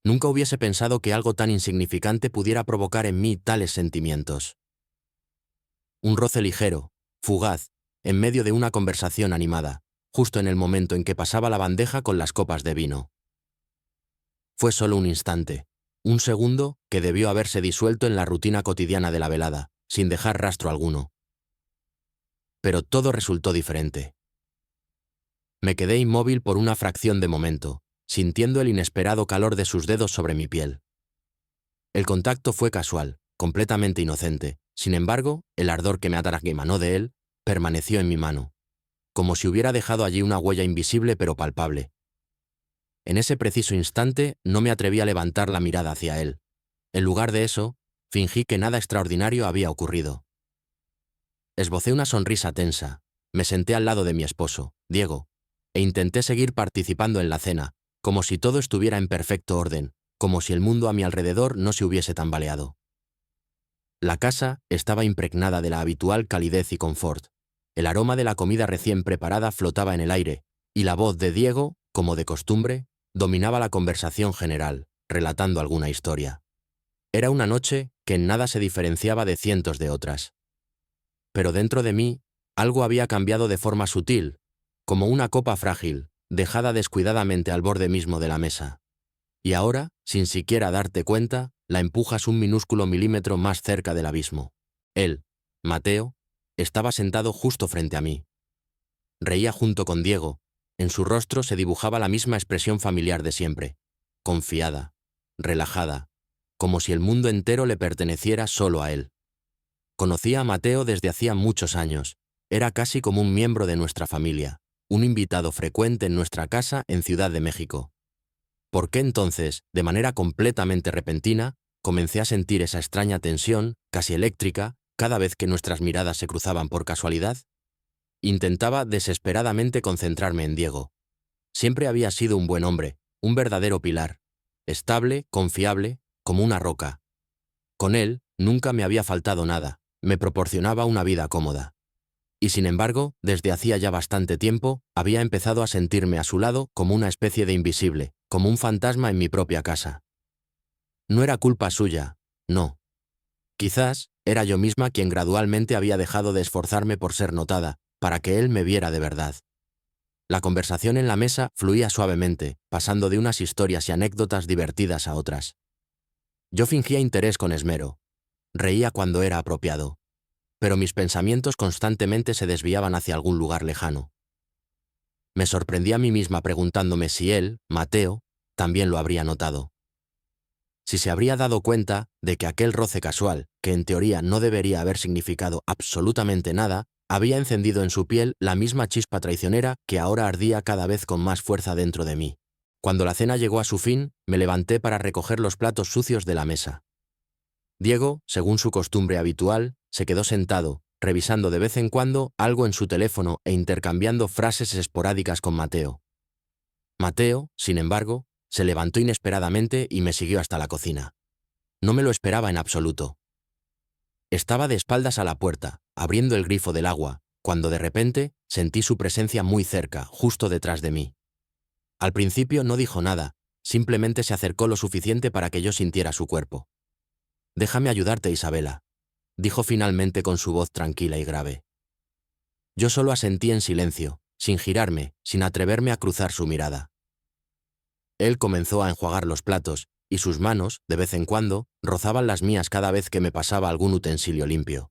Nunca hubiese pensado que algo tan insignificante pudiera provocar en mí tales sentimientos. Un roce ligero, fugaz, en medio de una conversación animada, justo en el momento en que pasaba la bandeja con las copas de vino. Fue solo un instante, un segundo que debió haberse disuelto en la rutina cotidiana de la velada, sin dejar rastro alguno. Pero todo resultó diferente. Me quedé inmóvil por una fracción de momento, sintiendo el inesperado calor de sus dedos sobre mi piel. El contacto fue casual, completamente inocente. Sin embargo, el ardor que me emanó de él permaneció en mi mano, como si hubiera dejado allí una huella invisible pero palpable. En ese preciso instante no me atreví a levantar la mirada hacia él. En lugar de eso, fingí que nada extraordinario había ocurrido. Esbocé una sonrisa tensa, me senté al lado de mi esposo, Diego, e intenté seguir participando en la cena, como si todo estuviera en perfecto orden, como si el mundo a mi alrededor no se hubiese tambaleado. La casa estaba impregnada de la habitual calidez y confort. El aroma de la comida recién preparada flotaba en el aire, y la voz de Diego, como de costumbre, dominaba la conversación general, relatando alguna historia. Era una noche que en nada se diferenciaba de cientos de otras. Pero dentro de mí, algo había cambiado de forma sutil, como una copa frágil, dejada descuidadamente al borde mismo de la mesa. Y ahora, sin siquiera darte cuenta, la empujas un minúsculo milímetro más cerca del abismo. Él, Mateo, estaba sentado justo frente a mí. Reía junto con Diego. En su rostro se dibujaba la misma expresión familiar de siempre, confiada, relajada, como si el mundo entero le perteneciera solo a él. Conocía a Mateo desde hacía muchos años. Era casi como un miembro de nuestra familia, un invitado frecuente en nuestra casa en Ciudad de México. ¿Por qué entonces, de manera completamente repentina, comencé a sentir esa extraña tensión, casi eléctrica, cada vez que nuestras miradas se cruzaban por casualidad? Intentaba desesperadamente concentrarme en Diego. Siempre había sido un buen hombre, un verdadero pilar, estable, confiable, como una roca. Con él nunca me había faltado nada, me proporcionaba una vida cómoda. Y sin embargo, desde hacía ya bastante tiempo, había empezado a sentirme a su lado como una especie de invisible, como un fantasma en mi propia casa. No era culpa suya, no. Quizás era yo misma quien gradualmente había dejado de esforzarme por ser notada, para que él me viera de verdad. La conversación en la mesa fluía suavemente, pasando de unas historias y anécdotas divertidas a otras. Yo fingía interés con esmero. Reía cuando era apropiado. Pero mis pensamientos constantemente se desviaban hacia algún lugar lejano. Me sorprendí a mí misma preguntándome si él, Mateo, también lo habría notado. Si se habría dado cuenta de que aquel roce casual, que en teoría no debería haber significado absolutamente nada, había encendido en su piel la misma chispa traicionera que ahora ardía cada vez con más fuerza dentro de mí. Cuando la cena llegó a su fin, me levanté para recoger los platos sucios de la mesa. Diego, según su costumbre habitual, se quedó sentado, revisando de vez en cuando algo en su teléfono e intercambiando frases esporádicas con Mateo. Mateo, sin embargo, se levantó inesperadamente y me siguió hasta la cocina. No me lo esperaba en absoluto. Estaba de espaldas a la puerta, abriendo el grifo del agua, cuando de repente sentí su presencia muy cerca, justo detrás de mí. Al principio no dijo nada, simplemente se acercó lo suficiente para que yo sintiera su cuerpo. «Déjame ayudarte, Isabela», dijo finalmente con su voz tranquila y grave. Yo solo asentí en silencio, sin girarme, sin atreverme a cruzar su mirada. Él comenzó a enjuagar los platos, y sus manos, de vez en cuando, rozaban las mías cada vez que me pasaba algún utensilio limpio.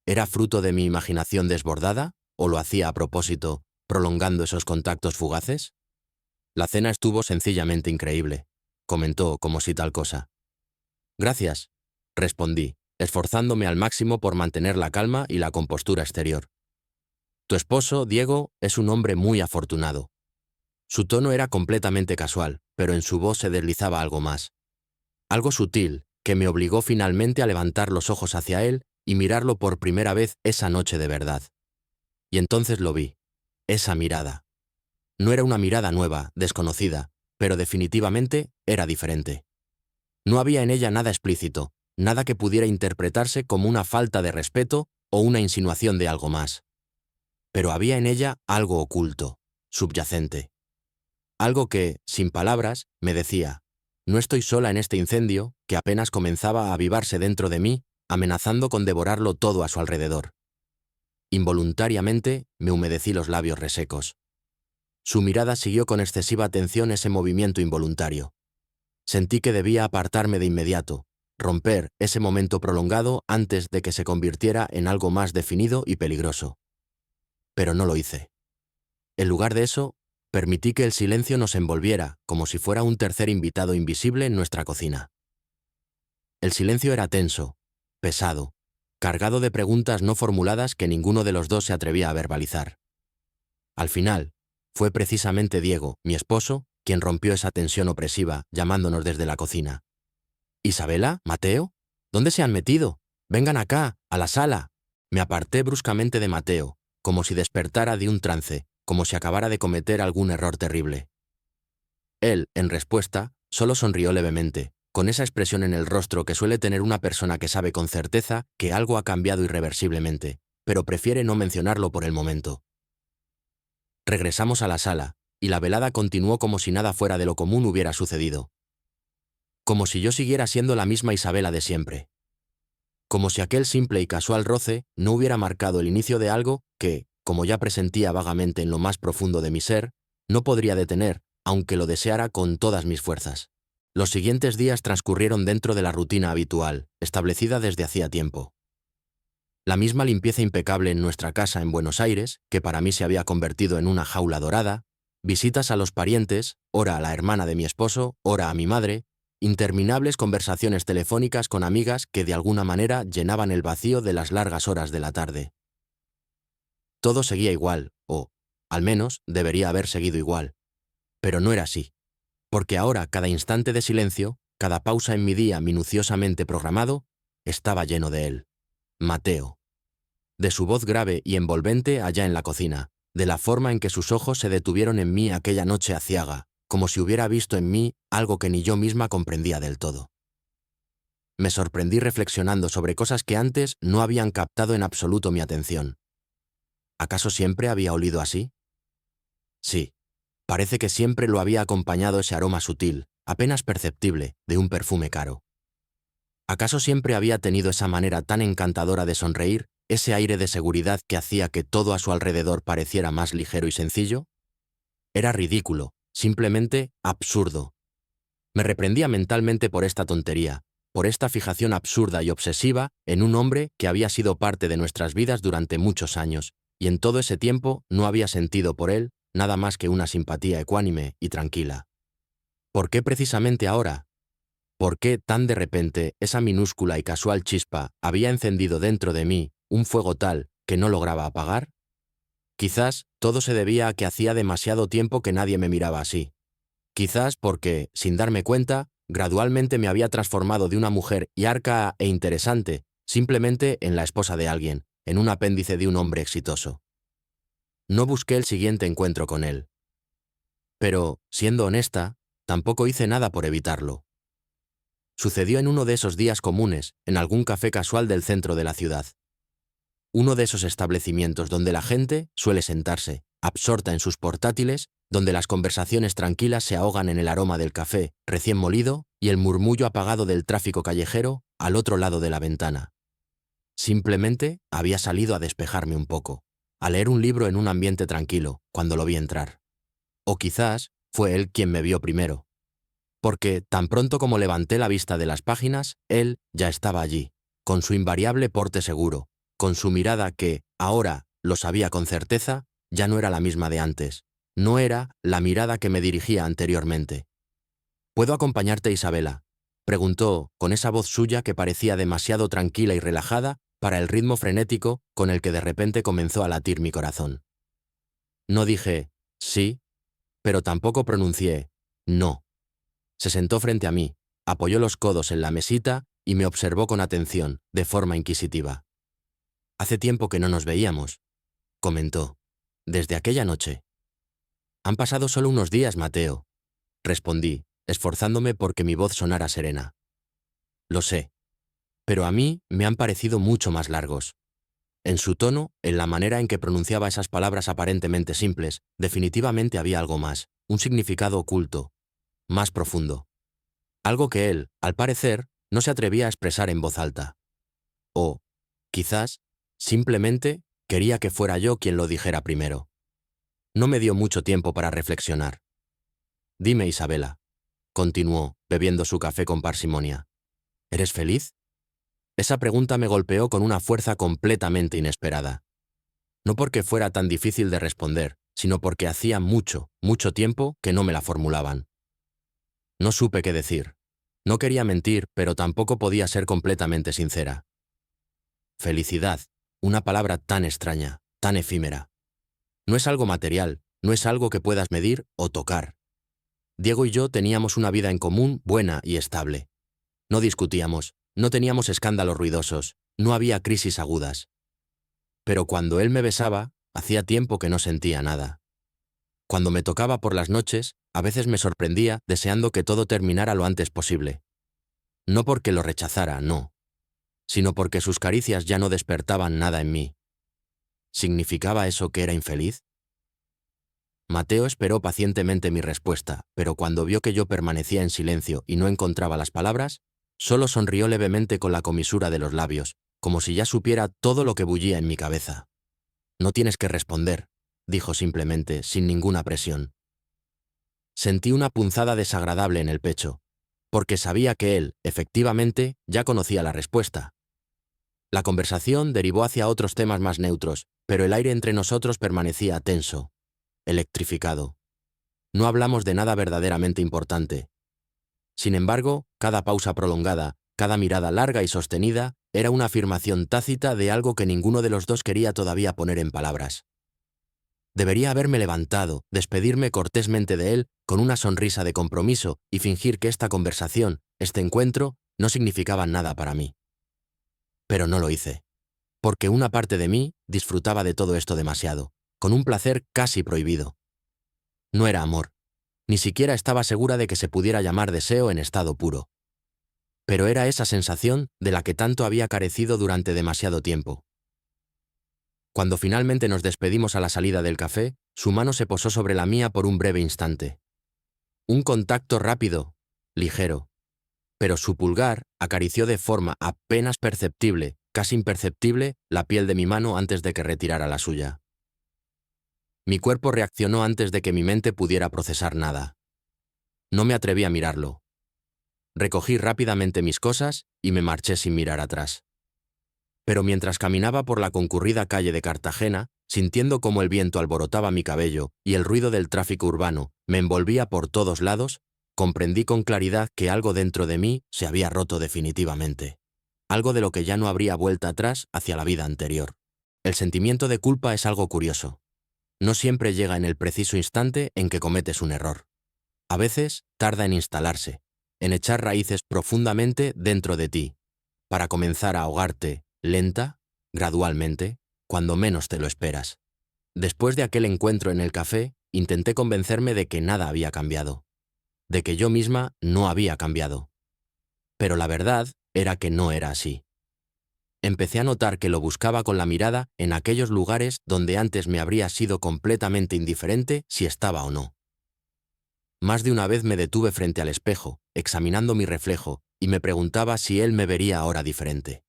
¿Era fruto de mi imaginación desbordada, o lo hacía a propósito, prolongando esos contactos fugaces? La cena estuvo sencillamente increíble, comentó como si tal cosa. Gracias, respondí, esforzándome al máximo por mantener la calma y la compostura exterior. Tu esposo, Diego, es un hombre muy afortunado. Su tono era completamente casual, pero en su voz se deslizaba algo más. Algo sutil, que me obligó finalmente a levantar los ojos hacia él y mirarlo por primera vez esa noche de verdad. Y entonces lo vi, esa mirada. No era una mirada nueva, desconocida, pero definitivamente era diferente. No había en ella nada explícito, nada que pudiera interpretarse como una falta de respeto o una insinuación de algo más. Pero había en ella algo oculto, subyacente. Algo que, sin palabras, me decía, No estoy sola en este incendio, que apenas comenzaba a avivarse dentro de mí, amenazando con devorarlo todo a su alrededor. Involuntariamente, me humedecí los labios resecos. Su mirada siguió con excesiva atención ese movimiento involuntario. Sentí que debía apartarme de inmediato, romper ese momento prolongado antes de que se convirtiera en algo más definido y peligroso. Pero no lo hice. En lugar de eso, permití que el silencio nos envolviera, como si fuera un tercer invitado invisible en nuestra cocina. El silencio era tenso, pesado, cargado de preguntas no formuladas que ninguno de los dos se atrevía a verbalizar. Al final, fue precisamente Diego, mi esposo, quien rompió esa tensión opresiva, llamándonos desde la cocina. «¿Isabela? ¿Mateo? ¿Dónde se han metido? Vengan acá, a la sala». Me aparté bruscamente de Mateo, como si despertara de un trance, como si acabara de cometer algún error terrible. Él, en respuesta, solo sonrió levemente, con esa expresión en el rostro que suele tener una persona que sabe con certeza que algo ha cambiado irreversiblemente, pero prefiere no mencionarlo por el momento. Regresamos a la sala, y la velada continuó como si nada fuera de lo común hubiera sucedido. Como si yo siguiera siendo la misma Isabela de siempre. Como si aquel simple y casual roce no hubiera marcado el inicio de algo que, como ya presentía vagamente en lo más profundo de mi ser, no podría detener, aunque lo deseara con todas mis fuerzas. Los siguientes días transcurrieron dentro de la rutina habitual, establecida desde hacía tiempo. La misma limpieza impecable en nuestra casa en Buenos Aires, que para mí se había convertido en una jaula dorada, visitas a los parientes, ora a la hermana de mi esposo, ora a mi madre, interminables conversaciones telefónicas con amigas que de alguna manera llenaban el vacío de las largas horas de la tarde. Todo seguía igual, o, al menos, debería haber seguido igual. Pero no era así, porque ahora cada instante de silencio, cada pausa en mi día minuciosamente programado, estaba lleno de él. Mateo. De su voz grave y envolvente allá en la cocina, de la forma en que sus ojos se detuvieron en mí aquella noche aciaga, como si hubiera visto en mí algo que ni yo misma comprendía del todo. Me sorprendí reflexionando sobre cosas que antes no habían captado en absoluto mi atención. ¿Acaso siempre había olido así? Sí, parece que siempre lo había acompañado ese aroma sutil, apenas perceptible, de un perfume caro. ¿Acaso siempre había tenido esa manera tan encantadora de sonreír, ese aire de seguridad que hacía que todo a su alrededor pareciera más ligero y sencillo? Era ridículo, simplemente absurdo. Me reprendía mentalmente por esta tontería, por esta fijación absurda y obsesiva en un hombre que había sido parte de nuestras vidas durante muchos años, y en todo ese tiempo no había sentido por él nada más que una simpatía ecuánime y tranquila. ¿Por qué precisamente ahora? ¿Por qué tan de repente esa minúscula y casual chispa había encendido dentro de mí un fuego tal que no lograba apagar? Quizás todo se debía a que hacía demasiado tiempo que nadie me miraba así. Quizás porque, sin darme cuenta, gradualmente me había transformado de una mujer yarca e interesante, simplemente en la esposa de alguien, en un apéndice de un hombre exitoso. No busqué el siguiente encuentro con él. Pero, siendo honesta, tampoco hice nada por evitarlo. Sucedió en uno de esos días comunes, en algún café casual del centro de la ciudad. Uno de esos establecimientos donde la gente suele sentarse, absorta en sus portátiles, donde las conversaciones tranquilas se ahogan en el aroma del café recién molido y el murmullo apagado del tráfico callejero al otro lado de la ventana. Simplemente había salido a despejarme un poco, a leer un libro en un ambiente tranquilo, cuando lo vi entrar. O quizás fue él quien me vio primero. Porque tan pronto como levanté la vista de las páginas, él ya estaba allí, con su invariable porte seguro, con su mirada que, ahora, lo sabía con certeza, ya no era la misma de antes. No era la mirada que me dirigía anteriormente. «¿Puedo acompañarte, Isabela?», preguntó, con esa voz suya que parecía demasiado tranquila y relajada para el ritmo frenético con el que de repente comenzó a latir mi corazón. No dije «sí», pero tampoco pronuncié «no». Se sentó frente a mí, apoyó los codos en la mesita y me observó con atención, de forma inquisitiva. «Hace tiempo que no nos veíamos», comentó. «Desde aquella noche». «Han pasado solo unos días, Mateo», respondí, esforzándome porque mi voz sonara serena. «Lo sé, pero a mí me han parecido mucho más largos». En su tono, en la manera en que pronunciaba esas palabras aparentemente simples, definitivamente había algo más, un significado oculto, más profundo. Algo que él, al parecer, no se atrevía a expresar en voz alta. O, quizás, simplemente, quería que fuera yo quien lo dijera primero. No me dio mucho tiempo para reflexionar. Dime, Isabela, continuó, bebiendo su café con parsimonia. ¿Eres feliz? Esa pregunta me golpeó con una fuerza completamente inesperada. No porque fuera tan difícil de responder, sino porque hacía mucho, mucho tiempo que no me la formulaban. No supe qué decir. No quería mentir, pero tampoco podía ser completamente sincera. Felicidad, una palabra tan extraña, tan efímera. No es algo material, no es algo que puedas medir o tocar. Diego y yo teníamos una vida en común buena y estable. No discutíamos, no teníamos escándalos ruidosos, no había crisis agudas. Pero cuando él me besaba, hacía tiempo que no sentía nada. Cuando me tocaba por las noches, a veces me sorprendía deseando que todo terminara lo antes posible. No porque lo rechazara, no, sino porque sus caricias ya no despertaban nada en mí. ¿Significaba eso que era infeliz? Mateo esperó pacientemente mi respuesta, pero cuando vio que yo permanecía en silencio y no encontraba las palabras, solo sonrió levemente con la comisura de los labios, como si ya supiera todo lo que bullía en mi cabeza. No tienes que responder, dijo simplemente, sin ninguna presión. Sentí una punzada desagradable en el pecho, porque sabía que él, efectivamente, ya conocía la respuesta. La conversación derivó hacia otros temas más neutros, pero el aire entre nosotros permanecía tenso, electrificado. No hablamos de nada verdaderamente importante. Sin embargo, cada pausa prolongada, cada mirada larga y sostenida, era una afirmación tácita de algo que ninguno de los dos quería todavía poner en palabras. Debería haberme levantado, despedirme cortésmente de él, con una sonrisa de compromiso y fingir que esta conversación, este encuentro, no significaban nada para mí. Pero no lo hice. Porque una parte de mí disfrutaba de todo esto demasiado, con un placer casi prohibido. No era amor. Ni siquiera estaba segura de que se pudiera llamar deseo en estado puro. Pero era esa sensación de la que tanto había carecido durante demasiado tiempo. Cuando finalmente nos despedimos a la salida del café, su mano se posó sobre la mía por un breve instante. Un contacto rápido, ligero. Pero su pulgar acarició de forma apenas perceptible, casi imperceptible, la piel de mi mano antes de que retirara la suya. Mi cuerpo reaccionó antes de que mi mente pudiera procesar nada. No me atreví a mirarlo. Recogí rápidamente mis cosas y me marché sin mirar atrás. Pero mientras caminaba por la concurrida calle de Cartagena, sintiendo cómo el viento alborotaba mi cabello y el ruido del tráfico urbano me envolvía por todos lados, comprendí con claridad que algo dentro de mí se había roto definitivamente. Algo de lo que ya no habría vuelta atrás hacia la vida anterior. El sentimiento de culpa es algo curioso. No siempre llega en el preciso instante en que cometes un error. A veces tarda en instalarse, en echar raíces profundamente dentro de ti, para comenzar a ahogarte, lenta, gradualmente, cuando menos te lo esperas. Después de aquel encuentro en el café, intenté convencerme de que nada había cambiado, de que yo misma no había cambiado. Pero la verdad era que no era así. Empecé a notar que lo buscaba con la mirada en aquellos lugares donde antes me habría sido completamente indiferente si estaba o no. Más de una vez me detuve frente al espejo, examinando mi reflejo, y me preguntaba si él me vería ahora diferente.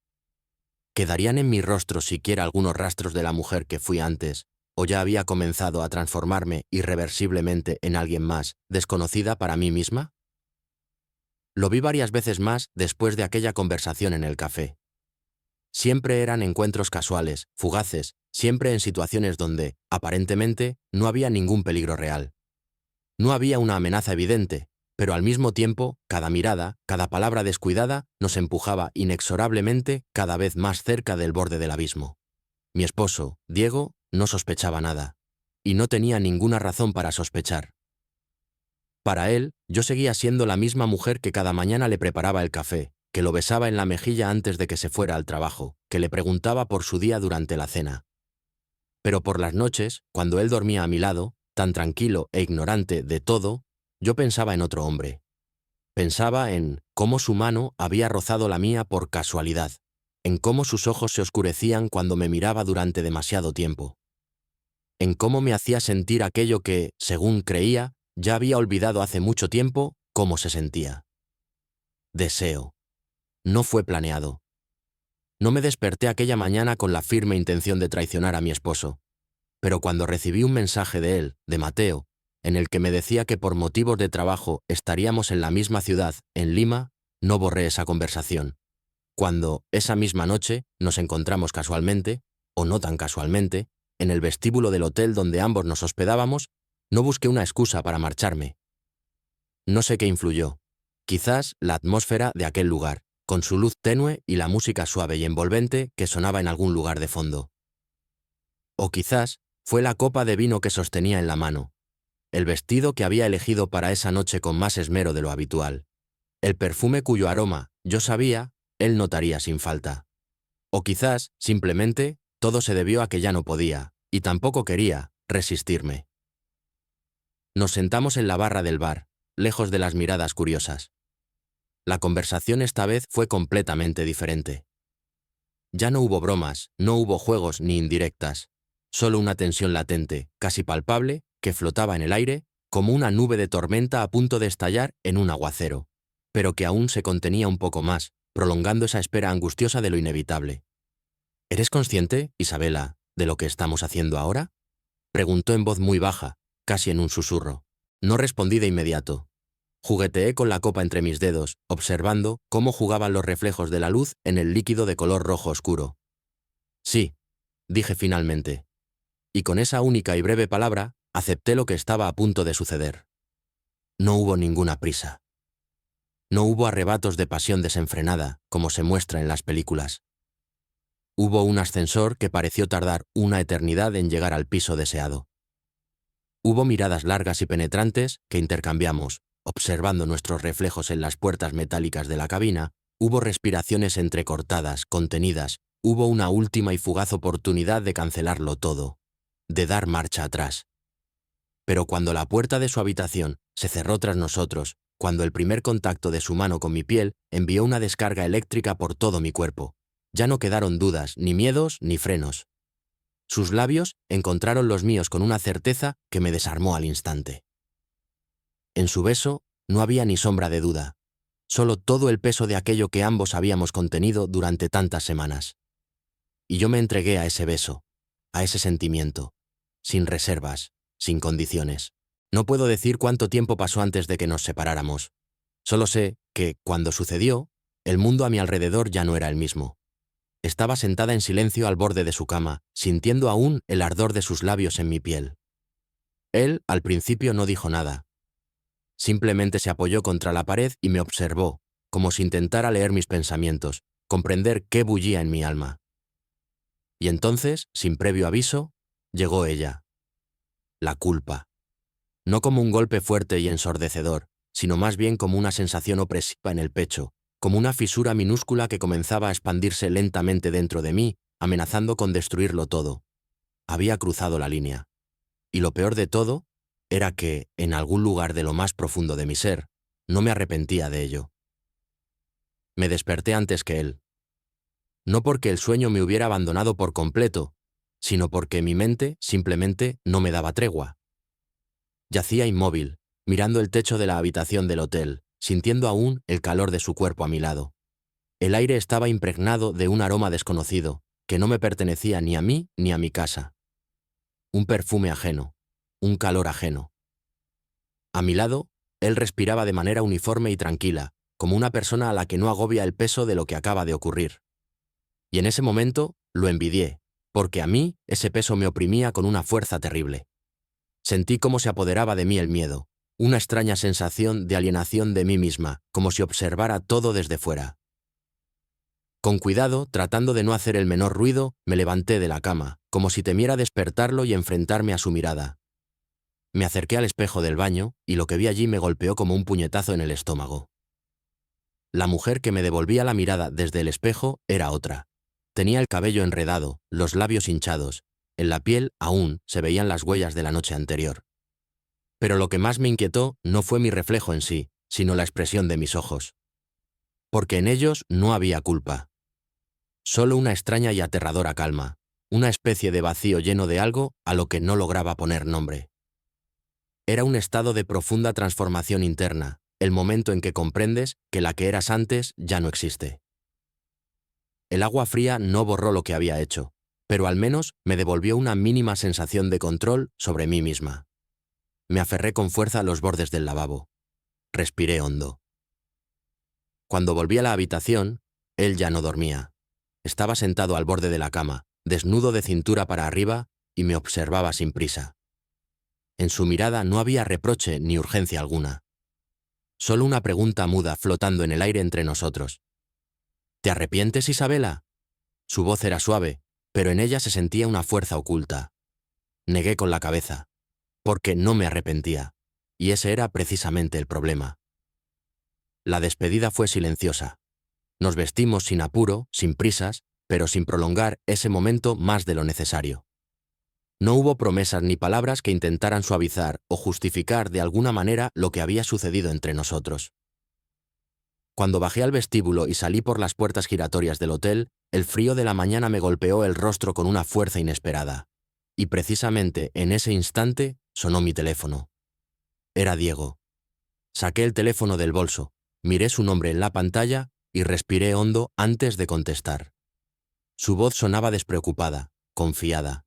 ¿Quedarían en mi rostro siquiera algunos rastros de la mujer que fui antes, o ya había comenzado a transformarme irreversiblemente en alguien más, desconocida para mí misma? Lo vi varias veces más después de aquella conversación en el café. Siempre eran encuentros casuales, fugaces, siempre en situaciones donde, aparentemente, no había ningún peligro real. No había una amenaza evidente, pero al mismo tiempo, cada mirada, cada palabra descuidada, nos empujaba inexorablemente cada vez más cerca del borde del abismo. Mi esposo, Diego, no sospechaba nada, y no tenía ninguna razón para sospechar. Para él, yo seguía siendo la misma mujer que cada mañana le preparaba el café, que lo besaba en la mejilla antes de que se fuera al trabajo, que le preguntaba por su día durante la cena. Pero por las noches, cuando él dormía a mi lado, tan tranquilo e ignorante de todo, yo pensaba en otro hombre. Pensaba en cómo su mano había rozado la mía por casualidad, en cómo sus ojos se oscurecían cuando me miraba durante demasiado tiempo, en cómo me hacía sentir aquello que, según creía, ya había olvidado hace mucho tiempo cómo se sentía. Deseo. No fue planeado. No me desperté aquella mañana con la firme intención de traicionar a mi esposo. Pero cuando recibí un mensaje de él, de Mateo, en el que me decía que por motivos de trabajo estaríamos en la misma ciudad, en Lima, no borré esa conversación. Cuando, esa misma noche, nos encontramos casualmente, o no tan casualmente, en el vestíbulo del hotel donde ambos nos hospedábamos, no busqué una excusa para marcharme. No sé qué influyó. Quizás la atmósfera de aquel lugar, con su luz tenue y la música suave y envolvente que sonaba en algún lugar de fondo. O quizás fue la copa de vino que sostenía en la mano, el vestido que había elegido para esa noche con más esmero de lo habitual, el perfume cuyo aroma, yo sabía, él notaría sin falta. O quizás, simplemente, todo se debió a que ya no podía, y tampoco quería, resistirme. Nos sentamos en la barra del bar, lejos de las miradas curiosas. La conversación esta vez fue completamente diferente. Ya no hubo bromas, no hubo juegos ni indirectas, solo una tensión latente, casi palpable, que flotaba en el aire, como una nube de tormenta a punto de estallar en un aguacero, pero que aún se contenía un poco más, prolongando esa espera angustiosa de lo inevitable. ¿Eres consciente, Isabela, de lo que estamos haciendo ahora?, preguntó en voz muy baja, casi en un susurro. No respondí de inmediato. Jugueteé con la copa entre mis dedos, observando cómo jugaban los reflejos de la luz en el líquido de color rojo oscuro. Sí, dije finalmente. Y con esa única y breve palabra, acepté lo que estaba a punto de suceder. No hubo ninguna prisa. No hubo arrebatos de pasión desenfrenada, como se muestra en las películas. Hubo un ascensor que pareció tardar una eternidad en llegar al piso deseado. Hubo miradas largas y penetrantes que intercambiamos, observando nuestros reflejos en las puertas metálicas de la cabina. Hubo respiraciones entrecortadas, contenidas. Hubo una última y fugaz oportunidad de cancelarlo todo, de dar marcha atrás. Pero cuando la puerta de su habitación se cerró tras nosotros, cuando el primer contacto de su mano con mi piel envió una descarga eléctrica por todo mi cuerpo, ya no quedaron dudas, ni miedos, ni frenos. Sus labios encontraron los míos con una certeza que me desarmó al instante. En su beso no había ni sombra de duda, solo todo el peso de aquello que ambos habíamos contenido durante tantas semanas. Y yo me entregué a ese beso, a ese sentimiento, sin reservas, sin condiciones. No puedo decir cuánto tiempo pasó antes de que nos separáramos. Solo sé que, cuando sucedió, el mundo a mi alrededor ya no era el mismo. Estaba sentada en silencio al borde de su cama, sintiendo aún el ardor de sus labios en mi piel. Él, al principio, no dijo nada. Simplemente se apoyó contra la pared y me observó, como si intentara leer mis pensamientos, comprender qué bullía en mi alma. Y entonces, sin previo aviso, llegó ella. La culpa. No como un golpe fuerte y ensordecedor, sino más bien como una sensación opresiva en el pecho, como una fisura minúscula que comenzaba a expandirse lentamente dentro de mí, amenazando con destruirlo todo. Había cruzado la línea. Y lo peor de todo era que, en algún lugar de lo más profundo de mi ser, no me arrepentía de ello. Me desperté antes que él. No porque el sueño me hubiera abandonado por completo, sino porque mi mente simplemente no me daba tregua. Yacía inmóvil, mirando el techo de la habitación del hotel, sintiendo aún el calor de su cuerpo a mi lado. El aire estaba impregnado de un aroma desconocido, que no me pertenecía ni a mí ni a mi casa. Un perfume ajeno, un calor ajeno. A mi lado, él respiraba de manera uniforme y tranquila, como una persona a la que no agobia el peso de lo que acaba de ocurrir. Y en ese momento lo envidié, porque a mí ese peso me oprimía con una fuerza terrible. Sentí cómo se apoderaba de mí el miedo, una extraña sensación de alienación de mí misma, como si observara todo desde fuera. Con cuidado, tratando de no hacer el menor ruido, me levanté de la cama, como si temiera despertarlo y enfrentarme a su mirada. Me acerqué al espejo del baño, y lo que vi allí me golpeó como un puñetazo en el estómago. La mujer que me devolvía la mirada desde el espejo era otra. Tenía el cabello enredado, los labios hinchados. En la piel aún se veían las huellas de la noche anterior. Pero lo que más me inquietó no fue mi reflejo en sí, sino la expresión de mis ojos. Porque en ellos no había culpa. Solo una extraña y aterradora calma, una especie de vacío lleno de algo a lo que no lograba poner nombre. Era un estado de profunda transformación interna, el momento en que comprendes que la que eras antes ya no existe. El agua fría no borró lo que había hecho, pero al menos me devolvió una mínima sensación de control sobre mí misma. Me aferré con fuerza a los bordes del lavabo. Respiré hondo. Cuando volví a la habitación, él ya no dormía. Estaba sentado al borde de la cama, desnudo de cintura para arriba, y me observaba sin prisa. En su mirada no había reproche ni urgencia alguna. Solo una pregunta muda flotando en el aire entre nosotros. ¿Te arrepientes, Isabela? Su voz era suave, pero en ella se sentía una fuerza oculta. Negué con la cabeza, porque no me arrepentía, y ese era precisamente el problema. La despedida fue silenciosa. Nos vestimos sin apuro, sin prisas, pero sin prolongar ese momento más de lo necesario. No hubo promesas ni palabras que intentaran suavizar o justificar de alguna manera lo que había sucedido entre nosotros. Cuando bajé al vestíbulo y salí por las puertas giratorias del hotel, el frío de la mañana me golpeó el rostro con una fuerza inesperada. Y precisamente en ese instante sonó mi teléfono. Era Diego. Saqué el teléfono del bolso, miré su nombre en la pantalla y respiré hondo antes de contestar. Su voz sonaba despreocupada, confiada,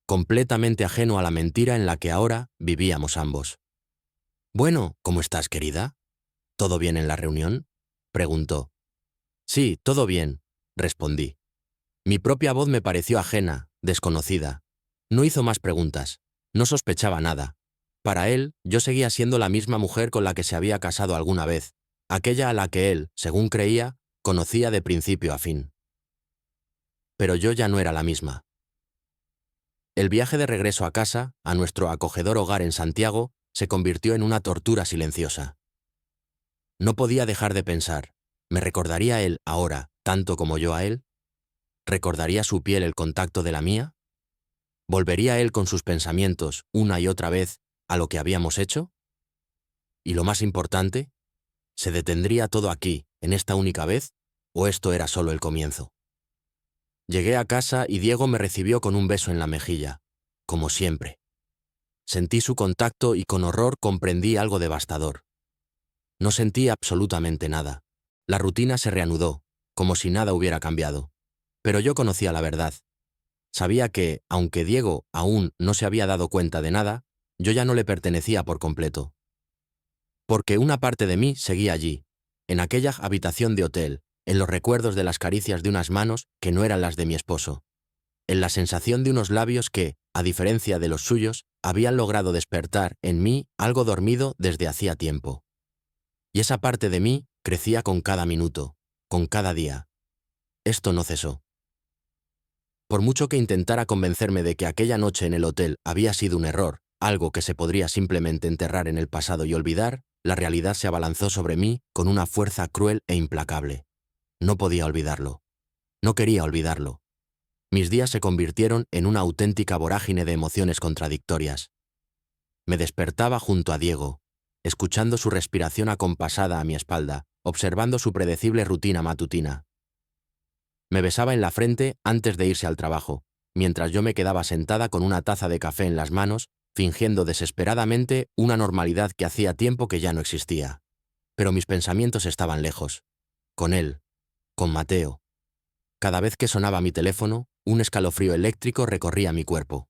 completamente ajeno a la mentira en la que ahora vivíamos ambos. «Bueno, ¿cómo estás, querida? ¿Todo bien en la reunión?», preguntó. «Sí, todo bien», respondí. Mi propia voz me pareció ajena, desconocida. No hizo más preguntas. No sospechaba nada. Para él, yo seguía siendo la misma mujer con la que se había casado alguna vez, aquella a la que él, según creía, conocía de principio a fin. Pero yo ya no era la misma. El viaje de regreso a casa, a nuestro acogedor hogar en Santiago, se convirtió en una tortura silenciosa. No podía dejar de pensar. ¿Me recordaría él ahora, tanto como yo a él? ¿Recordaría su piel el contacto de la mía? ¿Volvería él con sus pensamientos, una y otra vez, a lo que habíamos hecho? Y lo más importante, ¿se detendría todo aquí, en esta única vez, o esto era solo el comienzo? Llegué a casa y Diego me recibió con un beso en la mejilla, como siempre. Sentí su contacto y con horror comprendí algo devastador. No sentí absolutamente nada. La rutina se reanudó, como si nada hubiera cambiado. Pero yo conocía la verdad. Sabía que, aunque Diego aún no se había dado cuenta de nada, yo ya no le pertenecía por completo. Porque una parte de mí seguía allí, en aquella habitación de hotel, en los recuerdos de las caricias de unas manos que no eran las de mi esposo, en la sensación de unos labios que, a diferencia de los suyos, habían logrado despertar en mí algo dormido desde hacía tiempo. Y esa parte de mí crecía con cada minuto, con cada día. Esto no cesó. Por mucho que intentara convencerme de que aquella noche en el hotel había sido un error, algo que se podría simplemente enterrar en el pasado y olvidar, la realidad se abalanzó sobre mí con una fuerza cruel e implacable. No podía olvidarlo. No quería olvidarlo. Mis días se convirtieron en una auténtica vorágine de emociones contradictorias. Me despertaba junto a Diego, escuchando su respiración acompasada a mi espalda, observando su predecible rutina matutina. Me besaba en la frente antes de irse al trabajo, mientras yo me quedaba sentada con una taza de café en las manos, fingiendo desesperadamente una normalidad que hacía tiempo que ya no existía. Pero mis pensamientos estaban lejos. Con él, con Mateo. Cada vez que sonaba mi teléfono, un escalofrío eléctrico recorría mi cuerpo.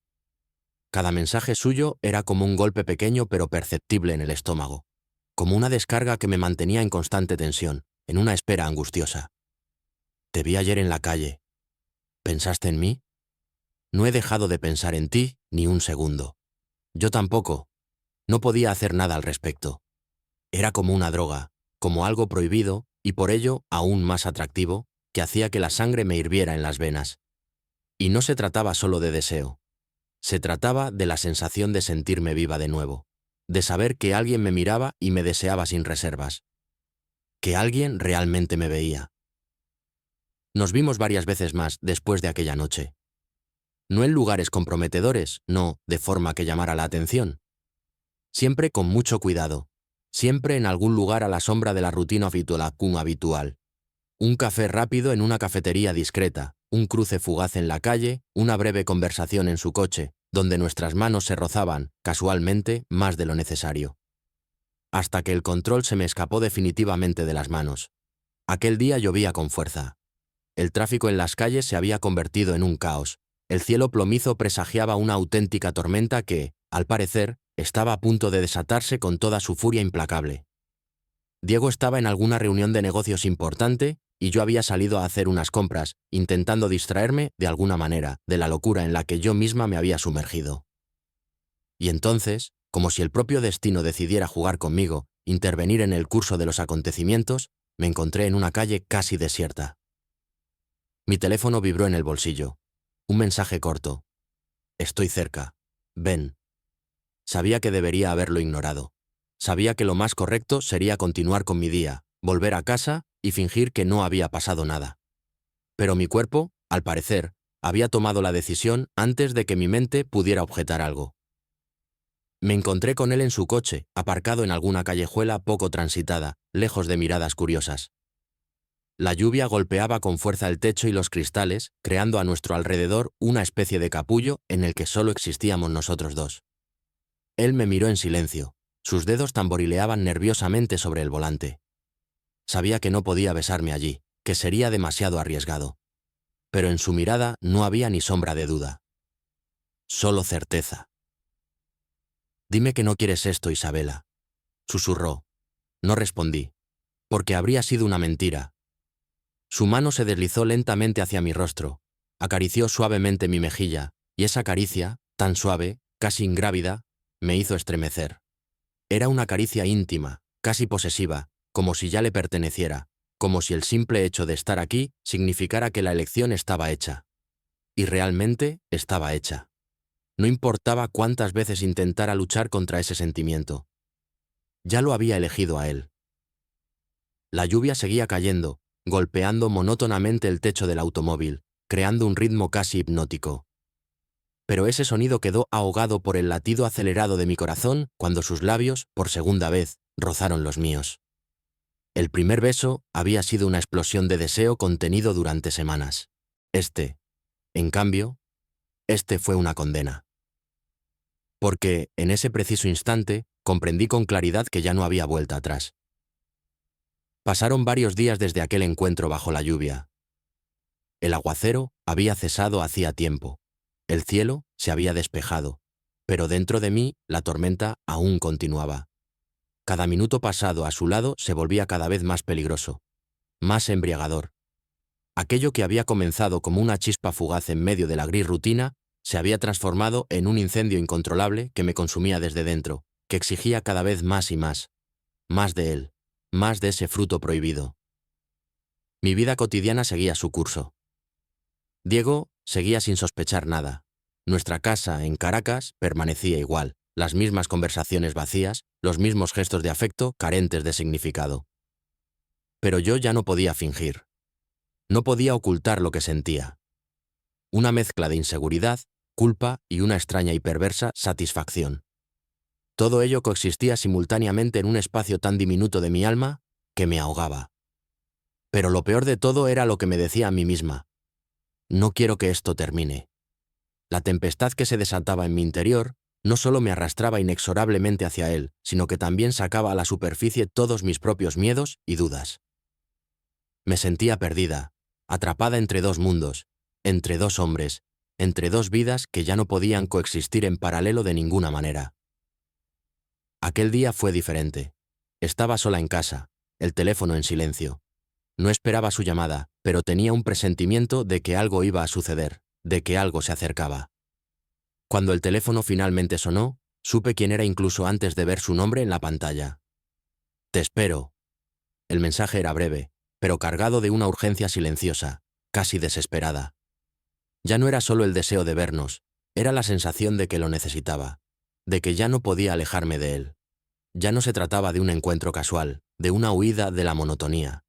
Cada mensaje suyo era como un golpe pequeño pero perceptible en el estómago, como una descarga que me mantenía en constante tensión, en una espera angustiosa. Te vi ayer en la calle. ¿Pensaste en mí? No he dejado de pensar en ti ni un segundo. Yo tampoco. No podía hacer nada al respecto. Era como una droga, como algo prohibido y por ello aún más atractivo, que hacía que la sangre me hirviera en las venas. Y no se trataba solo de deseo. Se trataba de la sensación de sentirme viva de nuevo, de saber que alguien me miraba y me deseaba sin reservas, que alguien realmente me veía. Nos vimos varias veces más después de aquella noche. No en lugares comprometedores, no de forma que llamara la atención. Siempre con mucho cuidado, siempre en algún lugar a la sombra de la rutina habitual. Un café rápido en una cafetería discreta, un cruce fugaz en la calle, una breve conversación en su coche, donde nuestras manos se rozaban, casualmente, más de lo necesario. hasta que el control se me escapó definitivamente de las manos. Aquel día llovía con fuerza. El tráfico en las calles se había convertido en un caos. El cielo plomizo presagiaba una auténtica tormenta que, al parecer, estaba a punto de desatarse con toda su furia implacable. Diego estaba en alguna reunión de negocios importante y yo había salido a hacer unas compras, intentando distraerme, de alguna manera, de la locura en la que yo misma me había sumergido. Y entonces, como si el propio destino decidiera jugar conmigo, intervenir en el curso de los acontecimientos, me encontré en una calle casi desierta. Mi teléfono vibró en el bolsillo. Un mensaje corto. Estoy cerca. Ven. Sabía que debería haberlo ignorado. Sabía que lo más correcto sería continuar con mi día, volver a casa y fingir que no había pasado nada. Pero mi cuerpo, al parecer, había tomado la decisión antes de que mi mente pudiera objetar algo. Me encontré con él en su coche, aparcado en alguna callejuela poco transitada, lejos de miradas curiosas. La lluvia golpeaba con fuerza el techo y los cristales, creando a nuestro alrededor una especie de capullo en el que solo existíamos nosotros dos. Él me miró en silencio. Sus dedos tamborileaban nerviosamente sobre el volante. Sabía que no podía besarme allí, que sería demasiado arriesgado. Pero en su mirada no había ni sombra de duda. Solo certeza. Dime que no quieres esto, Isabela. Susurró. No respondí, porque habría sido una mentira. Su mano se deslizó lentamente hacia mi rostro, acarició suavemente mi mejilla, y esa caricia, tan suave, casi ingrávida, me hizo estremecer. Era una caricia íntima, casi posesiva, como si ya le perteneciera, como si el simple hecho de estar aquí significara que la elección estaba hecha. Y realmente estaba hecha. No importaba cuántas veces intentara luchar contra ese sentimiento. Ya lo había elegido a él. La lluvia seguía cayendo, golpeando monótonamente el techo del automóvil, creando un ritmo casi hipnótico. Pero ese sonido quedó ahogado por el latido acelerado de mi corazón cuando sus labios, por segunda vez, rozaron los míos. El primer beso había sido una explosión de deseo contenido durante semanas. En cambio, fue una condena. Porque, en ese preciso instante, comprendí con claridad que ya no había vuelta atrás. Pasaron varios días desde aquel encuentro bajo la lluvia. El aguacero había cesado hacía tiempo. El cielo se había despejado, pero dentro de mí la tormenta aún continuaba. Cada minuto pasado a su lado se volvía cada vez más peligroso, más embriagador. Aquello que había comenzado como una chispa fugaz en medio de la gris rutina se había transformado en un incendio incontrolable que me consumía desde dentro, que exigía cada vez más y más de él, más de ese fruto prohibido. Mi vida cotidiana seguía su curso. Diego seguía sin sospechar nada. Nuestra casa en Caracas permanecía igual, las mismas conversaciones vacías, los mismos gestos de afecto carentes de significado. Pero yo ya no podía fingir. No podía ocultar lo que sentía. Una mezcla de inseguridad, culpa y una extraña y perversa satisfacción. Todo ello coexistía simultáneamente en un espacio tan diminuto de mi alma que me ahogaba. Pero lo peor de todo era lo que me decía a mí misma. No quiero que esto termine. La tempestad que se desataba en mi interior no solo me arrastraba inexorablemente hacia él, sino que también sacaba a la superficie todos mis propios miedos y dudas. Me sentía perdida, atrapada entre dos mundos, entre dos hombres, entre dos vidas que ya no podían coexistir en paralelo de ninguna manera. Aquel día fue diferente. Estaba sola en casa, el teléfono en silencio. No esperaba su llamada, pero tenía un presentimiento de que algo iba a suceder, de que algo se acercaba. Cuando el teléfono finalmente sonó, supe quién era incluso antes de ver su nombre en la pantalla. «Te espero». El mensaje era breve, pero cargado de una urgencia silenciosa, casi desesperada. Ya no era solo el deseo de vernos, era la sensación de que lo necesitaba, de que ya no podía alejarme de él. Ya no se trataba de un encuentro casual, de una huida de la monotonía.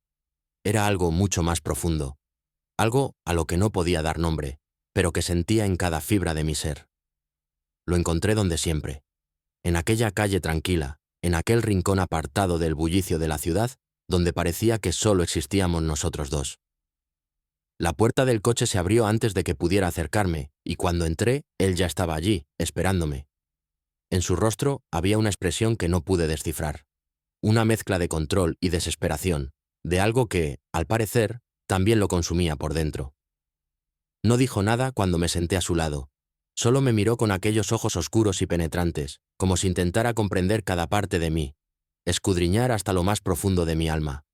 Era algo mucho más profundo, algo a lo que no podía dar nombre, pero que sentía en cada fibra de mi ser. Lo encontré donde siempre, en aquella calle tranquila, en aquel rincón apartado del bullicio de la ciudad, donde parecía que solo existíamos nosotros dos. La puerta del coche se abrió antes de que pudiera acercarme, y cuando entré, él ya estaba allí, esperándome. En su rostro había una expresión que no pude descifrar. Una mezcla de control y desesperación, de algo que, al parecer, también lo consumía por dentro. No dijo nada cuando me senté a su lado. Solo me miró con aquellos ojos oscuros y penetrantes, como si intentara comprender cada parte de mí, escudriñar hasta lo más profundo de mi alma.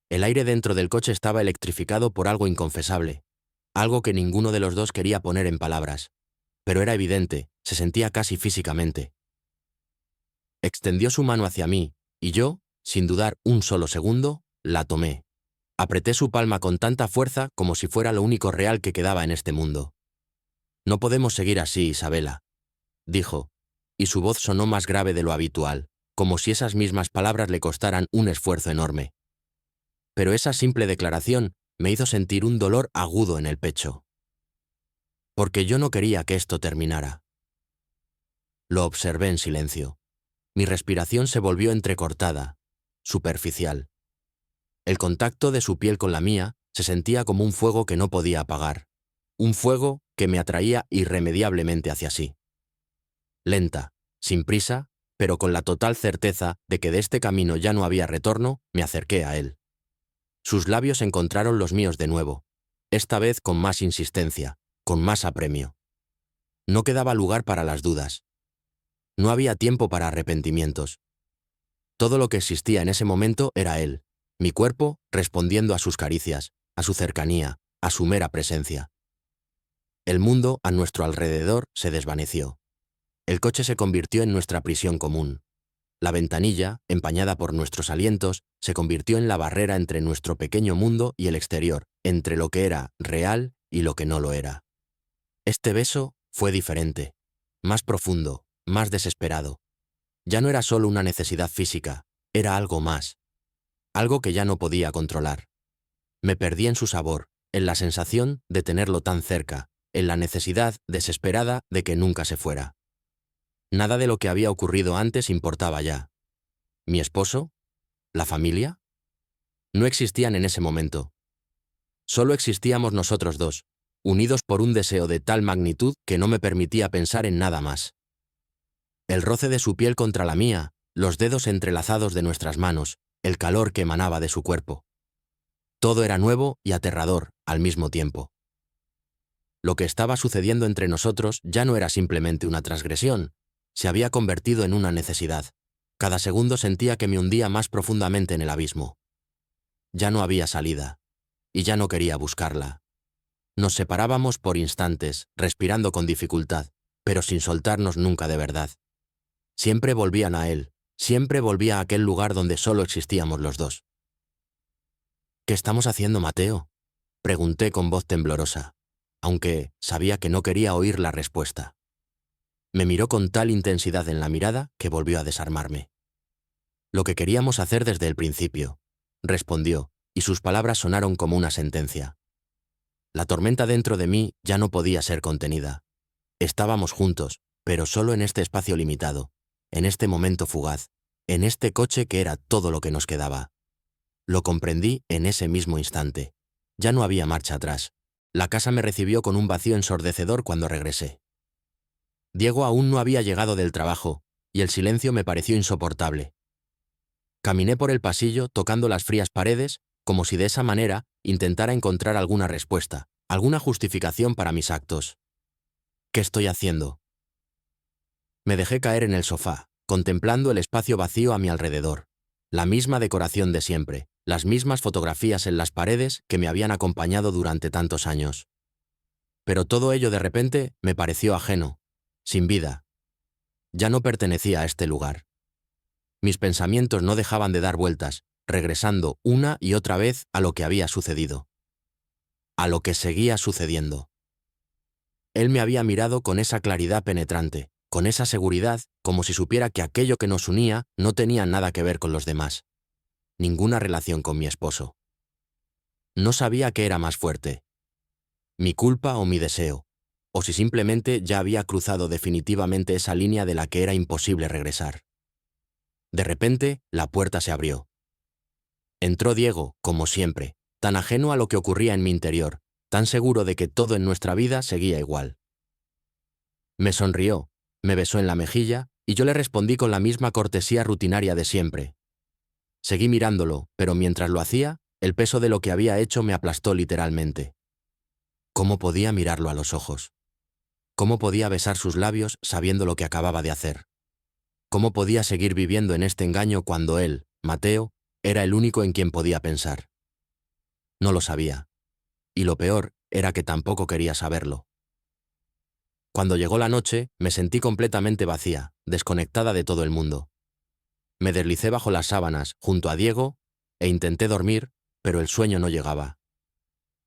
El aire dentro del coche estaba electrificado por algo inconfesable, algo que ninguno de los dos quería poner en palabras. Pero era evidente, se sentía casi físicamente. Extendió su mano hacia mí, y yo, sin dudar un solo segundo, la tomé. Apreté su palma con tanta fuerza como si fuera lo único real que quedaba en este mundo. «No podemos seguir así, Isabela», dijo, y su voz sonó más grave de lo habitual, como si esas mismas palabras le costaran un esfuerzo enorme. Pero esa simple declaración me hizo sentir un dolor agudo en el pecho. Porque yo no quería que esto terminara. Lo observé en silencio. Mi respiración se volvió entrecortada, superficial. El contacto de su piel con la mía se sentía como un fuego que no podía apagar, un fuego que me atraía irremediablemente hacia sí. Lenta, sin prisa, pero con la total certeza de que de este camino ya no había retorno, me acerqué a él. Sus labios encontraron los míos de nuevo, esta vez con más insistencia, con más apremio. No quedaba lugar para las dudas. No había tiempo para arrepentimientos. Todo lo que existía en ese momento era él, mi cuerpo respondiendo a sus caricias, a su cercanía, a su mera presencia. El mundo a nuestro alrededor se desvaneció. El coche se convirtió en nuestra prisión común. La ventanilla, empañada por nuestros alientos, se convirtió en la barrera entre nuestro pequeño mundo y el exterior, entre lo que era real y lo que no lo era. Este beso fue diferente, más profundo, más desesperado. Ya no era solo una necesidad física, era algo más. Algo que ya no podía controlar. Me perdí en su sabor, en la sensación de tenerlo tan cerca, en la necesidad desesperada de que nunca se fuera. Nada de lo que había ocurrido antes importaba ya. ¿Mi esposo? ¿La familia? No existían en ese momento. Solo existíamos nosotros dos, unidos por un deseo de tal magnitud que no me permitía pensar en nada más. El roce de su piel contra la mía, los dedos entrelazados de nuestras manos, el calor que emanaba de su cuerpo. Todo era nuevo y aterrador al mismo tiempo. Lo que estaba sucediendo entre nosotros ya no era simplemente una transgresión, se había convertido en una necesidad. Cada segundo sentía que me hundía más profundamente en el abismo. Ya no había salida, y ya no quería buscarla. Nos separábamos por instantes, respirando con dificultad, pero sin soltarnos nunca de verdad. Siempre volvían a él, siempre volvía a aquel lugar donde solo existíamos los dos. «¿Qué estamos haciendo, Mateo?», pregunté con voz temblorosa, aunque sabía que no quería oír la respuesta. Me miró con tal intensidad en la mirada que volvió a desarmarme. «Lo que queríamos hacer desde el principio», respondió, y sus palabras sonaron como una sentencia. La tormenta dentro de mí ya no podía ser contenida. Estábamos juntos, pero solo en este espacio limitado, en este momento fugaz, en este coche que era todo lo que nos quedaba. Lo comprendí en ese mismo instante. Ya no había marcha atrás. La casa me recibió con un vacío ensordecedor cuando regresé. Diego aún no había llegado del trabajo, y el silencio me pareció insoportable. Caminé por el pasillo tocando las frías paredes, como si de esa manera intentara encontrar alguna respuesta, alguna justificación para mis actos. ¿Qué estoy haciendo? Me dejé caer en el sofá, contemplando el espacio vacío a mi alrededor. La misma decoración de siempre, las mismas fotografías en las paredes que me habían acompañado durante tantos años. Pero todo ello de repente me pareció ajeno, sin vida. Ya no pertenecía a este lugar. Mis pensamientos no dejaban de dar vueltas, regresando una y otra vez a lo que había sucedido. A lo que seguía sucediendo. Él me había mirado con esa claridad penetrante, con esa seguridad, como si supiera que aquello que nos unía no tenía nada que ver con los demás. Ninguna relación con mi esposo. No sabía qué era más fuerte. Mi culpa o mi deseo, o si simplemente ya había cruzado definitivamente esa línea de la que era imposible regresar. De repente, la puerta se abrió. Entró Diego, como siempre, tan ajeno a lo que ocurría en mi interior, tan seguro de que todo en nuestra vida seguía igual. Me sonrió, me besó en la mejilla, y yo le respondí con la misma cortesía rutinaria de siempre. Seguí mirándolo, pero mientras lo hacía, el peso de lo que había hecho me aplastó literalmente. ¿Cómo podía mirarlo a los ojos? ¿Cómo podía besar sus labios sabiendo lo que acababa de hacer? ¿Cómo podía seguir viviendo en este engaño cuando él, Mateo, era el único en quien podía pensar? No lo sabía. Y lo peor era que tampoco quería saberlo. Cuando llegó la noche, me sentí completamente vacía, desconectada de todo el mundo. Me deslicé bajo las sábanas, junto a Diego, e intenté dormir, pero el sueño no llegaba.